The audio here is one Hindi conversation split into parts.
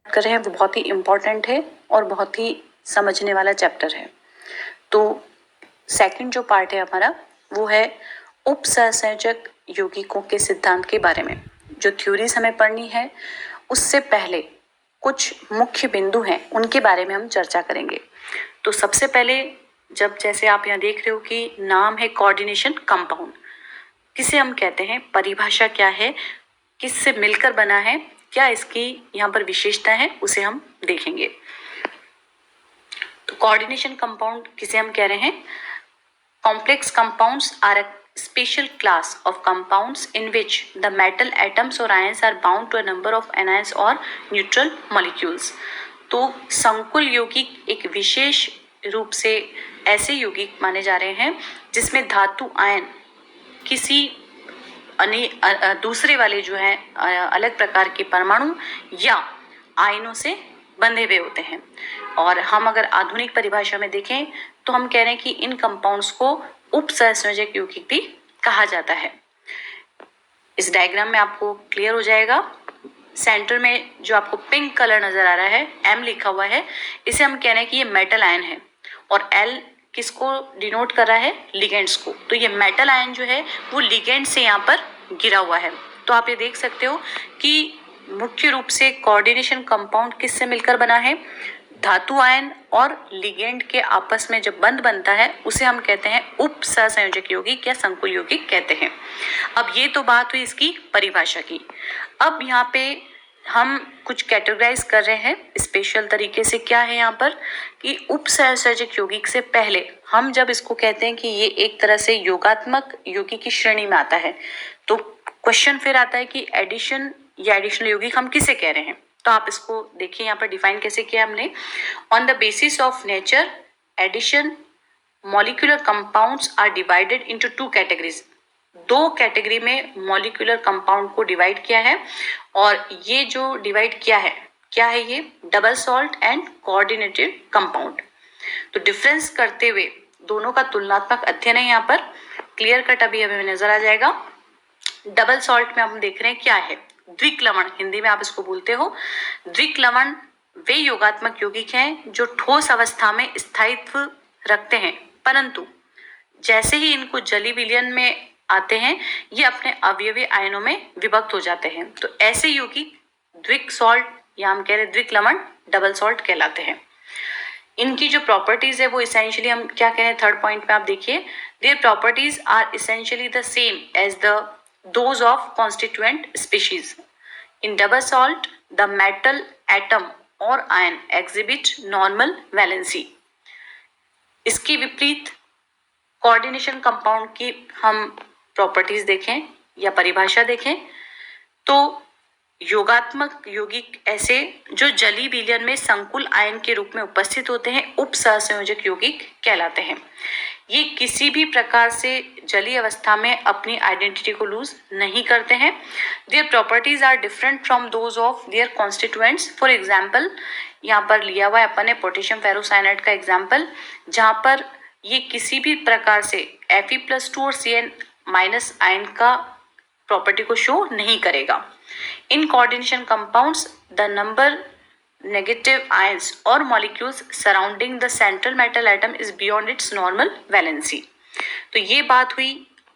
कर रहे हैं वो बहुत ही इम्पोर्टेंट है और बहुत ही समझने वाला चैप्टर है। तो सेकंड जो पार्ट है हमारा वो है उपसंयोजक यौगिकों के सिद्धांत के बारे में। जो थ्योरीज हमें पढ़नी है उससे पहले कुछ मुख्य बिंदु हैं उनके बारे में हम चर्चा करेंगे। तो सबसे पहले जब जैसे आप यहाँ देख रहे हो कि नाम है कोऑर्डिनेशन कंपाउंड, किसे हम कहते हैं, परिभाषा क्या है, किससे मिलकर बना है, क्या इसकी यहाँ पर विशेषता है, उसे हम देखेंगे। तो कोऑर्डिनेशन कंपाउंड किसे हम कह रहे हैं? Complex compounds are a special class of compounds in which the metal atoms or ions are bound to a number of anions or neutral molecules। तो संकुल यौगिक एक विशेष रूप से ऐसे यौगिक माने जा रहे हैं जिसमें धातु आयन किसी दूसरे वाले जो है अलग प्रकार के परमाणु या आयनों से बंधे हुए होते हैं। और हम अगर आधुनिक परिभाषा में देखें तो हम कह रहे हैं कि इन कंपाउंड्स को उपसंयोजक यौगिक भी कहा जाता है। इस डायग्राम में आपको क्लियर हो जाएगा। सेंटर में जो आपको पिंक कलर नजर आ रहा है, एम लिखा हुआ है, इसे हम कह रहे हैं कि ये मेटल आयन है। और एल किसको डिनोट कर रहा है? लिगेंड्स को। तो ये मेटल आयन जो है वो लिगेंड से यहाँ पर गिरा हुआ है। तो आप ये देख सकते हो कि मुख्य रूप से कोऑर्डिनेशन कंपाउंड किससे मिलकर बना है? धातु आयन और लिगेंड के आपस में जब बंध बनता है उसे हम कहते हैं उपसंयोजक यौगिक या संकुल यौगिक कहते हैं। अब ये तो बात हुई इसकी परिभाषा की। अब यहाँ पे हम कुछ कैटेगराइज कर रहे हैं स्पेशल तरीके से। क्या है यहाँ पर कि उपसंयोजक यौगिक से पहले हम जब इसको कहते हैं कि ये एक तरह से योगात्मक यौगिक की श्रेणी में आता है, तो क्वेश्चन फिर आता है कि एडिशन या एडिशनल यौगिक हम किसे कह रहे हैं। तो आप इसको देखिए यहाँ पर डिफाइन कैसे किया हमने। On the basis of nature addition molecular compounds are divided into two categories. दो कैटेगरी में मॉलिक्यूलर कंपाउंड को डिवाइड किया है। और ये जो डिवाइड किया है क्या है? ये double salt and coordinated compound. तो डिफरेंस करते हुए दोनों का तुलनात्मक अध्ययन है यहाँ पर। क्लियर कट अभी हमें नजर आ जाएगा। डबल सॉल्ट में हम देख रहे हैं क्या है? द्विक लवण, हिंदी में आप इसको बोलते हो। द्विक लवण वे योगात्मक यौगिक हैं जो ठोस अवस्था में स्थायित्व रखते हैं, परंतु जैसे ही इनको जलीय विलयन में आते हैं ये अपने अवयवी आयनों में विभक्त हो जाते हैं। तो ऐसे यौगिक द्विक सॉल्ट या हम कह रहे द्विक लवण डबल सॉल्ट कहलाते हैं। इनकी जो प्रॉपर्टीज है वो इसेंशियली हम क्या कह रहे हैं? थर्ड पॉइंट में आप देखिए, their properties are essentially the same as the those of constituent species. In double salt, the metal atom or ion exhibit normal valency. इसके विपरीत कोऑर्डिनेशन कंपाउंड की हम प्रॉपर्टीज देखें या परिभाषा देखें तो योगात्मक यौगिक ऐसे जो जलीय विलयन में संकुल आयन के रूप में उपस्थित होते हैं उपसंयोजक यौगिक कहलाते हैं। ये किसी भी प्रकार से जलीय अवस्था में अपनी आइडेंटिटी को लूज नहीं करते हैं। Their properties are different from those of their constituents. For example यहाँ पर लिया हुआ है अपन ने पोटेशियम फेरोसाइनाइड का एग्जाम्पल, जहाँ पर ये किसी भी प्रकार से Fe+2 और Cn- आयन का प्रॉपर्टी को शो नहीं करेगा। In coordination compounds the number negative ions or molecules surrounding the central metal atom is beyond its normal valency। तो ये बात हुई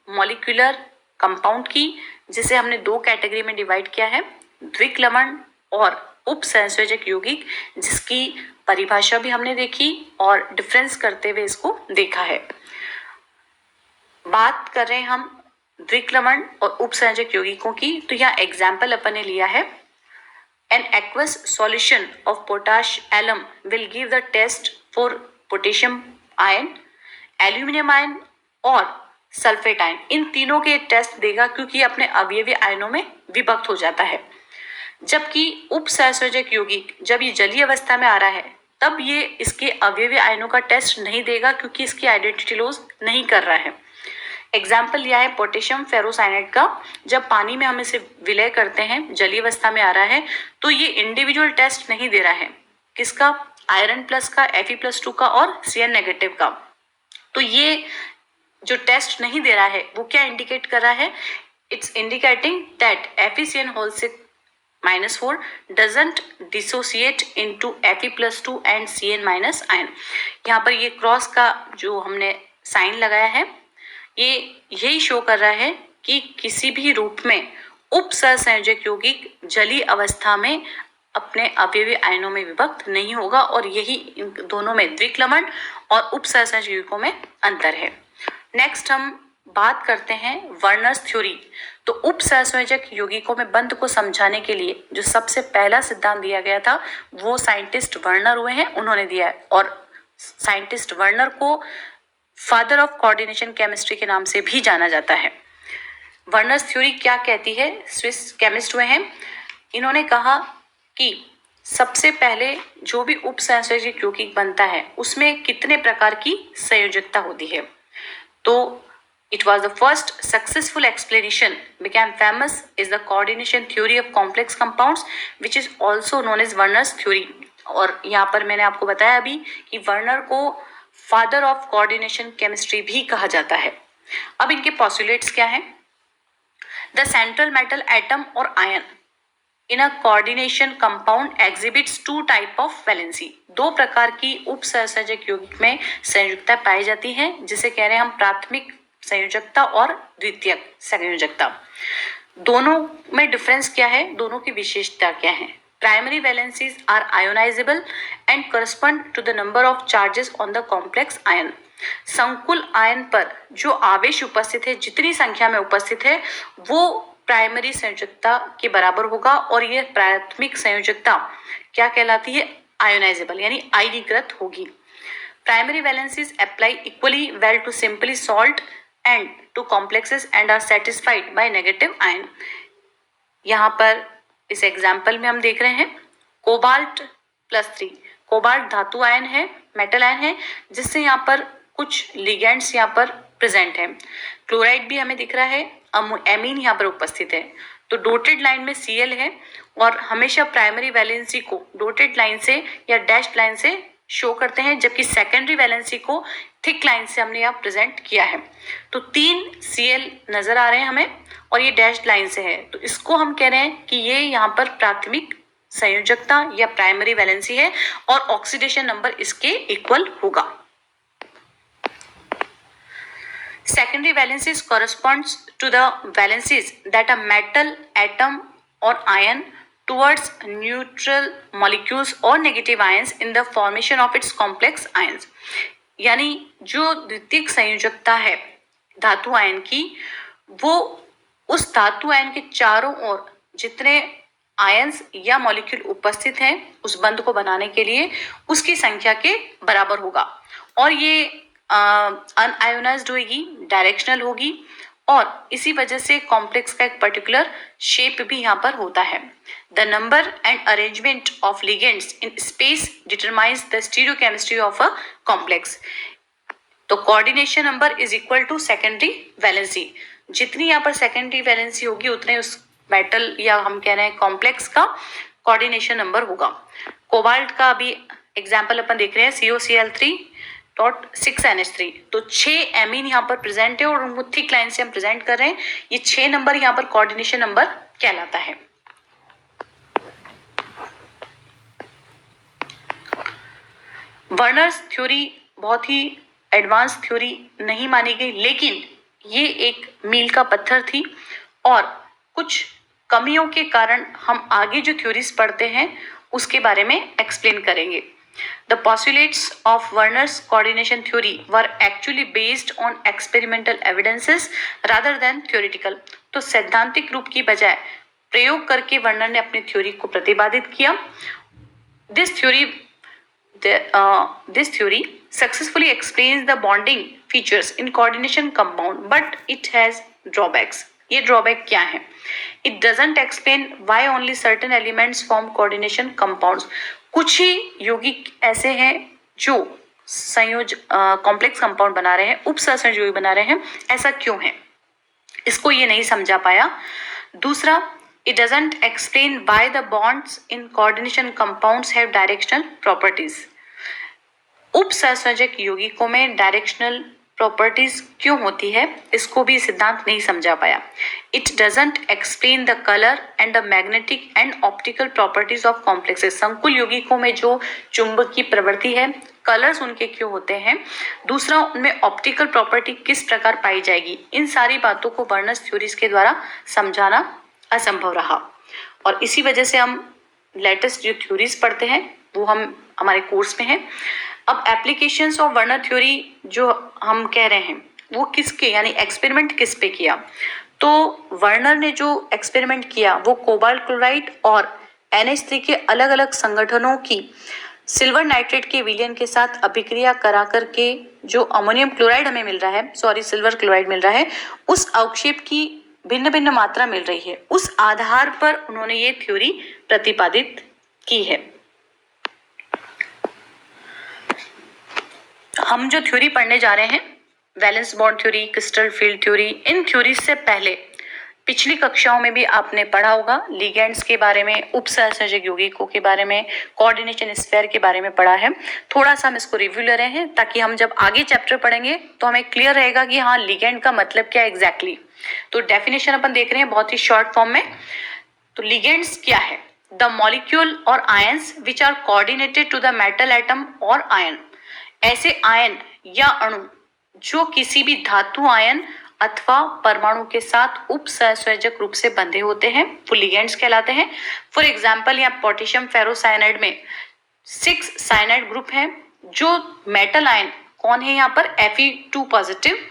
मॉलिक्यूलर कंपाउंड की, जिसे हमने दो कैटेगरी में डिवाइड किया है, द्विक लवण और उपसंयोजक यौगिक, जिसकी परिभाषा भी हमने देखी और डिफरेंस करते हुए इसको देखा है। बात कर रहे हैं हम द्विक लवण और उपसंयोजक यौगिकों की। तो यहाँ एग्जाम्पल अपन ने लिया है, an aqueous solution of potash alum will give the test for potassium ion, aluminium ion और सल्फेट आयन। इन तीनों के टेस्ट देगा क्योंकि अपने अवयवी आयनों में विभक्त हो जाता है। जबकि उपसंयोजक यौगिक जब ये जलीय अवस्था में आ रहा है तब ये इसके अवयवी आयनों का टेस्ट नहीं देगा क्योंकि इसकी आइडेंटिटी लॉस नहीं कर रहा है। एग्जाम्पल लिया है पोटेशियम फेरोसाइनाइड का। जब पानी में हम इसे विलय करते हैं, जलीय अवस्था में आ रहा है, तो ये इंडिविजुअल टेस्ट नहीं दे रहा है। किसका? आयरन प्लस का, Fe+2 का और Cn- का। तो ये जो टेस्ट नहीं दे रहा है वो क्या इंडिकेट कर रहा है? It's indicating that FeCN -4 doesn't dissociate into Fe+2 and Cn- ion। यहाँ पर ये क्रॉस का जो हमने साइन लगाया है ये यही शो कर रहा है कि किसी भी रूप में उपसहसंयोजक यौगिक जलीय अवस्था में अपने अवयवी आयनों में विभक्त नहीं होगा और यही इन दोनों में द्विक्लमन और उपसहसंयोजक यौगिकों में अंतर है। नेक्स्ट हम बात करते हैं वर्नर्स थ्योरी। तो उपसहसंयोजक यौगिकों में बंध को समझाने के लिए जो सबसे पहला सिद्धांत दिया गया था वो साइंटिस्ट वर्नर हुए हैं, उन्होंने दिया है। और साइंटिस्ट वर्नर को फादर ऑफ कोऑर्डिनेशन केमिस्ट्री के नाम से भी जाना जाता है। वर्नर्स थ्योरी क्या कहती है? स्विस केमिस्ट हुए हैं, इन्होंने कहा कि सबसे पहले जो भी उपसहसंयोजक यौगिक बनता है उसमें कितने प्रकार की संयोजकता होती है। तो it was the first successful explanation became famous is the coordination theory of complex compounds which is also known as Werner's theory। और यहाँ पर मैंने आपको बताया अभी कि वर्नर को फादर ऑफ कोऑर्डिनेशन केमिस्ट्री भी कहा जाता है। अब इनके पोस्टुलेट्स क्या हैं? द सेंट्रल मेटल एटम और ion in a coordination compound exhibits two type of valency. दो प्रकार की उपसहसंयोजक यौगिक में संयोजकता पाई जाती है जिसे कह रहे हैं हम प्राथमिक संयोजकता और द्वितीयक संयोजकता। दोनों में डिफरेंस क्या है, दोनों की विशेषता क्या है? Primary valencies are ionizable and correspond to the number of charges on the complex ion. संकुल आयन पर जो आवेश उपस्थित है, जितनी संख्या में उपस्थित है वो प्राइमरी संयोजकता के बराबर होगा और यह प्राथमिक संयोजकता क्या कहलाती है? आयोनाइजेबल यानी आयनीकृत होगी। Primary valencies apply equally well to simply salt and to complexes and are satisfied by negative ion. यहाँ पर इस एग्जाम्पल में हम देख रहे हैं कोबाल्ट+3। कोबाल्ट धातु आयन है, मेटल आयन है, जिससे यहाँ पर कुछ लिगेंड्स यहाँ पर प्रेजेंट है। क्लोराइड भी हमें दिख रहा है, एमीन यहाँ पर उपस्थित है। तो डोटेड लाइन में Cl है और हमेशा प्राइमरी वैलेंसी को डोटेड लाइन से या डैश्ड लाइन से शो करते हैं, जबकि सेकेंडरी वैलेंसी को थिक लाइन से हमने यहाँ प्रेजेंट किया है। तो 3 Cl नजर आ रहे हैं हमें और ये डैश्ड लाइन से है, तो इसको हम कह रहे हैं कि ये यहाँ पर प्राथमिक संयोजकता या प्राइमरी वैलेंसी है और ऑक्सीडेशन नंबर इसके इक्वल होगा। Secondary valencies corresponds to the valencies that a metal atom or ion towards neutral molecules or negative ions in the formation of its complex ions। यानी जो द्वितीयक संयोजकता है धातु आयन की, वो उस धातु आयन के चारों ओर जितने आयंस या मॉलिक्यूल उपस्थित हैं उस बंध को बनाने के लिए उसकी संख्या के बराबर होगा और ये अनआयोनाइज्ड होगी, डायरेक्शनल होगी और इसी वजह से कॉम्प्लेक्स का एक पर्टिकुलर शेप भी यहाँ पर होता है। The number and arrangement of ligands in space determines the stereochemistry of a complex. तो coordination number is equal to secondary valency. जितनी यहाँ पर सेकेंडरी वैलेंसी होगी उतने उस मेटल या हम कह रहे हैं कॉम्प्लेक्स का कोऑर्डिनेशन नंबर होगा। कोबाल्ट का भी एग्जाम्पल अपन देख रहे हैं COCl3.6NH3। तो 6 एमीन यहाँ पर प्रेजेंट है और उनको थिक लाइन से हम प्रेजेंट कर रहे हैं। ये 6 नंबर यहाँ पर कोऑर्डिनेशन नंबर कहलाता है। वर्नर्स थ्योरी बहुत ही एडवांस थ्योरी नहीं मानी गई, लेकिन ये एक मील का पत्थर थी और कुछ कमियों के कारण हम आगे जो थ्योरीज पढ़ते हैं उसके बारे में एक्सप्लेन करेंगे। The postulates of Werner's coordination theory were actually based on experimental evidences rather than theoretical। तो सैद्धांतिक रूप की बजाय प्रयोग करके वर्नर ने अपनी थ्योरी को प्रतिपादित किया। This theory successfully explains the bonding features in coordination compound, but it has drawbacks। ये ड्रॉबैक क्या है? It doesn't explain why only certain elements form coordination compounds। कुछ ही यौगिक ऐसे हैं जो कॉम्प्लेक्स कंपाउंड बना रहे हैं, उपसहसंयोजक यौगिक बना रहे हैं, ऐसा क्यों है? इसको ये नहीं समझा पाया। दूसरा, it doesn't explain why the bonds in coordination compounds have directional properties। उपसहसंयोजक यौगिकों में डायरेक्शनल प्रॉपर्टीज क्यों होती है, इसको भी सिद्धांत नहीं समझा पाया। It doesn't explain the colour and the magnetic and optical properties of complexes. संकुल यौगिकों में जो चुंबकीय प्रवृत्ति है, कलर्स उनके क्यों होते हैं, दूसरा उनमें ऑप्टिकल प्रॉपर्टी किस प्रकार पाई जाएगी, इन सारी बातों को वर्नर्स थ्योरीज के द्वारा समझाना असंभव रहा। और इसी वजह से हम लेटेस्ट जो थ्योरीज पढ़ते हैं वो हम हमारे कोर्स में है। अब एप्लीकेशंस ऑफ वर्नर थ्योरी जो हम कह रहे हैं वो किसके, यानी एक्सपेरिमेंट किस पे किया, तो वर्नर ने जो एक्सपेरिमेंट किया वो कोबाल्ट क्लोराइड और NH3 के अलग अलग संगठनों की सिल्वर नाइट्रेट के विलयन के साथ अभिक्रिया करा करके जो अमोनियम क्लोराइड हमें मिल रहा है, सिल्वर क्लोराइड मिल रहा है, उस अवक्षेप की भिन्न भिन्न मात्रा मिल रही है, उस आधार पर उन्होंने ये थ्योरी प्रतिपादित की है। हम जो थ्योरी पढ़ने जा रहे हैं, valence bond theory, crystal field theory, इन थ्योरीज से पहले पिछली कक्षाओं में भी आपने पढ़ा होगा लिगेंड्स के बारे में, उपसहसंयोजक यौगिकों के बारे में, कोऑर्डिनेशन स्फीयर के बारे में पढ़ा है। थोड़ा सा हम इसको रिव्यू ले रहे हैं ताकि हम जब आगे चैप्टर पढ़ेंगे तो हमें क्लियर रहेगा कि हाँ लिगेंड का मतलब क्या है एग्जैक्टली। तो डेफिनेशन अपन देख रहे हैं बहुत ही शॉर्ट फॉर्म में। तो लिगेंड्स क्या है? द मॉलिक्यूल और ions which are coordinated to the metal atom और आयन, ऐसे आयन या अणु जो किसी भी धातु आयन अथवा परमाणु के साथ उपसहसंयोजक रूप से बंधे होते हैं, वो लिगेंड्स कहलाते हैं। फॉर एग्जाम्पल यहाँ पोटेशियम फेरोसाइनाइड में 6 साइनाइड ग्रुप है, जो मेटल आयन कौन है यहाँ पर, Fe2 पॉजिटिव,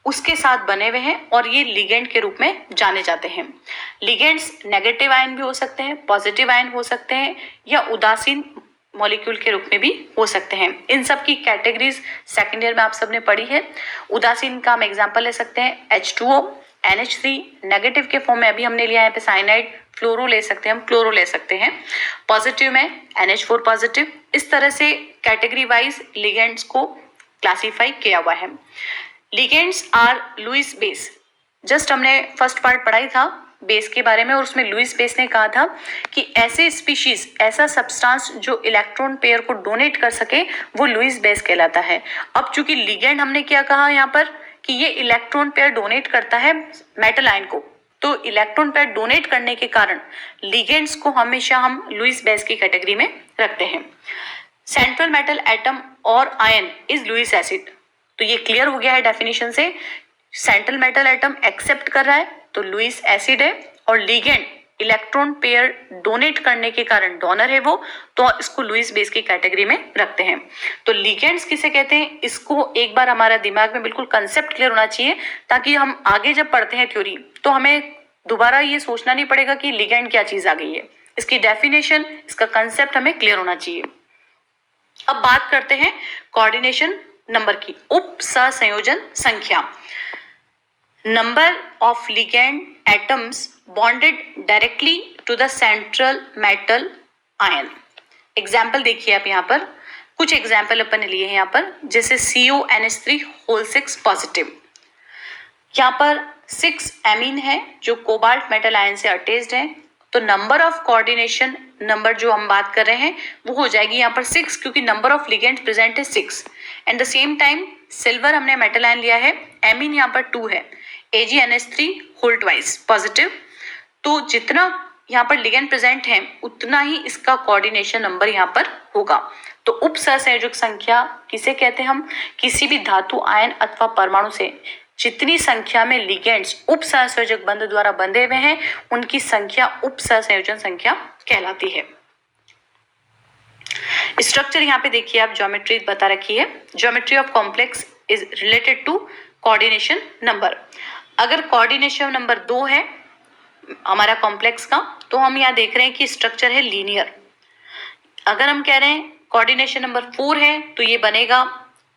उसके साथ बने हुए हैं और ये लिगेंड के रूप में जाने जाते हैं। लिगेंड्स नेगेटिव आयन भी हो सकते हैं, पॉजिटिव आयन हो सकते हैं, या उदासीन मॉलिक्यूल के रूप में भी हो सकते हैं। इन सब की कैटेगरीज सेकेंड ईयर में आप सबने पढ़ी है। उदासीन का हम एग्जांपल ले सकते हैं H2O, NH3, नेगेटिव के फॉर्म में अभी हमने लिया है यहाँ पे साइनाइड, फ्लोरो ले सकते हैं, हम क्लोरो ले सकते हैं, पॉजिटिव में NH4 पॉजिटिव। इस तरह से कैटेगरी वाइज लिगेंड्स को क्लासीफाई किया हुआ है। Ligands are Lewis base, just हमने फर्स्ट पार्ट पढ़ाई था बेस के बारे में, और उसमें लुईस बेस ने कहा था कि ऐसे स्पीशीज, ऐसा सब्सटेंस जो इलेक्ट्रॉन पेयर को डोनेट कर सके वो लुईस बेस कहलाता है। अब चूंकि लिगेंड हमने क्या कहा यहाँ पर कि ये इलेक्ट्रॉन पेयर डोनेट करता है मेटल आयन को, तो इलेक्ट्रॉन पेयर डोनेट करने के कारण लिगेंड्स को हमेशा हम लुईस बेस की कैटेगरी में रखते हैं। सेंट्रल मेटल एटम और आयन इज लुईस एसिड, तो ये क्लियर हो गया है डेफिनेशन से। सेंट्रल मेटल एटम एक्सेप्ट कर रहा है तो लुईस एसिड है, और लिगेंड इलेक्ट्रॉन पेयर डोनेट करने के कारण डोनर है वो, तो इसको लुईस बेस की कैटेगरी में रखते हैं। तो लिगेंड्स किसे कहते हैं, इसको एक बार हमारा दिमाग में बिल्कुल कंसेप्ट क्लियर होना चाहिए, ताकि हम आगे जब पढ़ते हैं थ्योरी तो हमें दोबारा ये सोचना नहीं पड़ेगा कि लिगेंड क्या चीज आ गई है। इसकी डेफिनेशन, इसका कंसेप्ट हमें क्लियर होना चाहिए। अब बात करते हैं कोऑर्डिनेशन नंबर की, उप सहसंयोजन संख्या, number of ligand atoms bonded directly to the central metal ion. Example देखिए आप यहाँ पर, कुछ एग्जाम्पल अपन ने लिए हैं यहाँ पर, जैसे CONH3 होल 6 पॉजिटिव, यहाँ पर 6 एमीन है जो कोबाल्ट मेटल आयन से अटैच्ड है, तो नंबर ऑफ कोऑर्डिनेशन नंबर जो हम बात कर रहे हैं वो हो जाएगी यहाँ पर 6, क्योंकि नंबर ऑफ लिगेंड्स प्रेजेंट है 6। And the same time silver हमने मेटल आयन लिया है, एमीन यहाँ पर 2 है, AgNH3 होल ट्वाइस पॉजिटिव, तो जितना यहाँ पर लिगेंड प्रेजेंट है उतना ही इसका कोऑर्डिनेशन नंबर यहाँ पर होगा। तो उप सहसंयोजक संख्या किसे कहते हैं हम, किसी भी धातु आयन अथवा परमाणु से जितनी संख्या में लिगेंड्स उप सहसंयोजक बंध द्वारा बंधे हुए हैं उनकी संख्या उप सहसंयोजन संख्या कहलाती है। स्ट्रक्चर यहाँ पे देखिए आप, ज्योमेट्री बता रखी है, geometry of complex is related to coordination number. अगर कोऑर्डिनेशन नंबर 2 है हमारा कॉम्प्लेक्स का, तो हम यहाँ देख रहे हैं कि स्ट्रक्चर है लीनियर। अगर हम कह रहे हैं कोऑर्डिनेशन नंबर 4 है तो ये बनेगा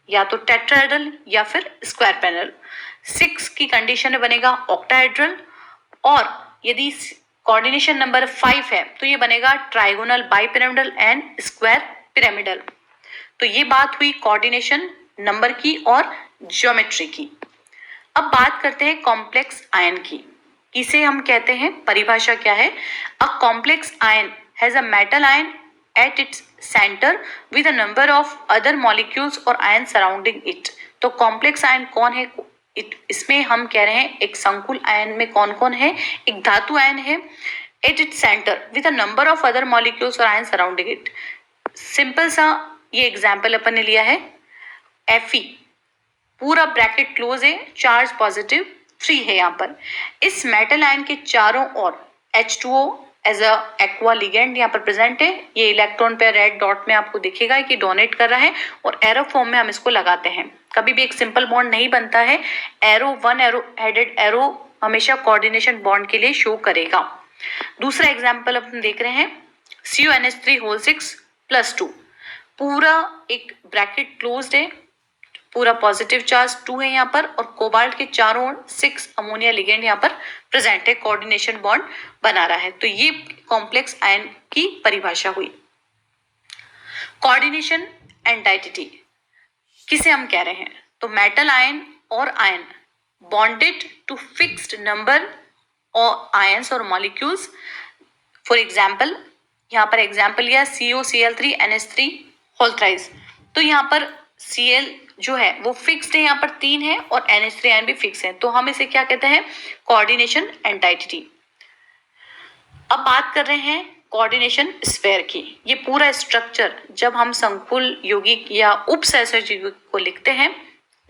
या तो टेट्राहेड्रल या फिर स्क्वायर पैनल। 6 की कंडीशन में बनेगा ऑक्टाहेड्रल, और यदि कोऑर्डिनेशन नंबर 5 है तो ये बनेगा trigonal, bipyramidal and square pyramidal. तो ये बात हुई कोऑर्डिनेशन नंबर की और ज्योमेट्री की। अब बात करते हैं कॉम्प्लेक्स आयन की, किसे हम कहते हैं, परिभाषा क्या है। A complex ion has a metal ion at its center with a number of other molecules or ions surrounding it। तो कॉम्प्लेक्स आयन कौन है? इसमें हम कह रहे हैं एक संकुल आयन में कौन कौन है? एक धातु आयन है at its center with a number of other molecules or ions surrounding it। Simple सा ये एग्जाम्पल अपन ने लिया है Fe, पूरा ब्रैकेट क्लोज है, चार्ज पॉजिटिव फ्री है यहाँ पर। इस मेटल आयन के चारों ओर H2O as a aqua ligand यहाँ पर प्रेजेंट है। ये इलेक्ट्रॉन पे रेड डॉट में आपको दिखेगा कि डोनेट कर रहा है और एरो फॉर्म में हम इसको लगाते हैं। कभी भी एक सिंपल बॉन्ड नहीं बनता है, arrow one arrow headed arrow हमेशा कोऑर्डिनेशन बॉन्ड के लिए शो करेगा। दूसरा एग्जाम्पल अपन देख रहे हैं CuNH3 6+2, पूरा एक ब्रैकेट क्लोज्ड है, पूरा पॉजिटिव चार्ज 2 है यहाँ पर और कोबाल्ट के चारों ओर 6 अमोनिया लिगेंड यहाँ पर प्रेजेंट है, कोऑर्डिनेशन बॉन्ड बना रहा है। तो ये कॉम्प्लेक्स आयन की परिभाषा हुई। कोऑर्डिनेशन एंटाइटी किसे हम कह रहे हैं? तो मेटल आयन और ion bonded to fixed number और आयंस और मॉलिक्यूल्स। फॉर एग्जाम्पल, यहाँ पर एग्जाम्पल लिया COCl3 NH3 होल थ्राइस। तो यहाँ पर Cl जो है वो फिक्स्ड है, यहाँ पर 3 है और NH3 आयन भी फिक्स है, तो हम इसे क्या कहते हैं? Coordination entity. अब बात कर रहे हैं कोऑर्डिनेशन स्फीयर की। ये पूरा स्ट्रक्चर जब हम संकुल यौगिक या उपसहसर्जी यौगिक को लिखते हैं,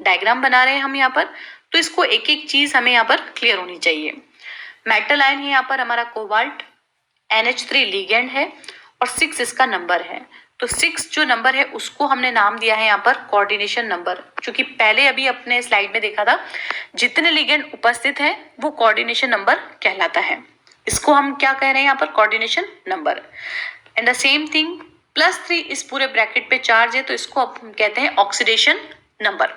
डायग्राम बना रहे हैं हम यहाँ पर, तो इसको एक एक चीज हमें यहाँ पर क्लियर होनी चाहिए। मेटल आयन है यहाँ पर हमारा कोबाल्ट, NH3 लिगेंड है और 6 इसका नंबर है। तो 6 जो नंबर है उसको हमने नाम दिया है यहाँ पर कोऑर्डिनेशन नंबर, क्योंकि पहले अभी अपने स्लाइड में देखा था जितने लिगेंड उपस्थित है वो कोऑर्डिनेशन नंबर कहलाता है। इसको हम क्या कह रहे हैं यहाँ पर? Coordination number. And the same thing +3 इस पूरे ब्रैकेट पे चार्ज है, तो इसको हम कहते हैं ऑक्सीडेशन नंबर।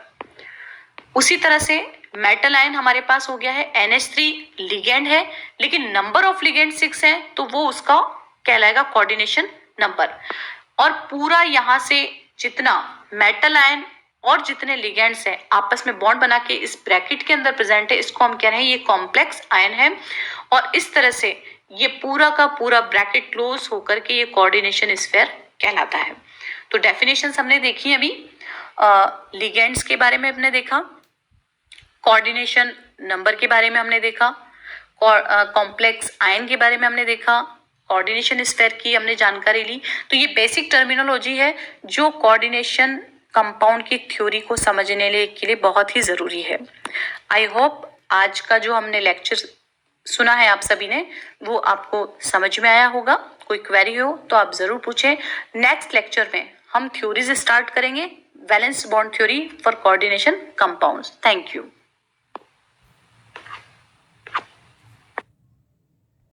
उसी तरह से मेटल आयन हमारे पास हो गया है NH3 लिगेंड है, लेकिन नंबर ऑफ लिगेंड 6 है, तो वो उसका कहलाएगा कोऑर्डिनेशन नंबर। और पूरा यहाँ से जितना मेटल आयन और जितने लिगेंड्स हैं आपस में बॉन्ड बना के इस ब्रैकेट के अंदर प्रेजेंट है, इसको हम कह रहे हैं ये कॉम्प्लेक्स आयन है। और इस तरह से ये पूरा का पूरा ब्रैकेट क्लोज होकर के ये कोऑर्डिनेशन स्फीयर कहलाता है। तो डेफिनेशंस हमने देखी अभी, लिगेंड्स के बारे में हमने देखा, कोऑर्डिनेशन नंबर के बारे में हमने देखा, कॉम्प्लेक्स आयन के बारे में हमने देखा, कोऑर्डिनेशन स्फीयर की हमने जानकारी ली। तो ये बेसिक टर्मिनोलॉजी है जो कोऑर्डिनेशन कंपाउंड की थ्योरी को समझने के लिए बहुत ही ज़रूरी है। आई होप आज का जो हमने लेक्चर सुना है आप सभी ने वो आपको समझ में आया होगा। कोई क्वेरी हो तो आप ज़रूर पूछें। नेक्स्ट लेक्चर में हम थ्योरीज स्टार्ट करेंगे, valence bond theory for coordination compounds. Thank you.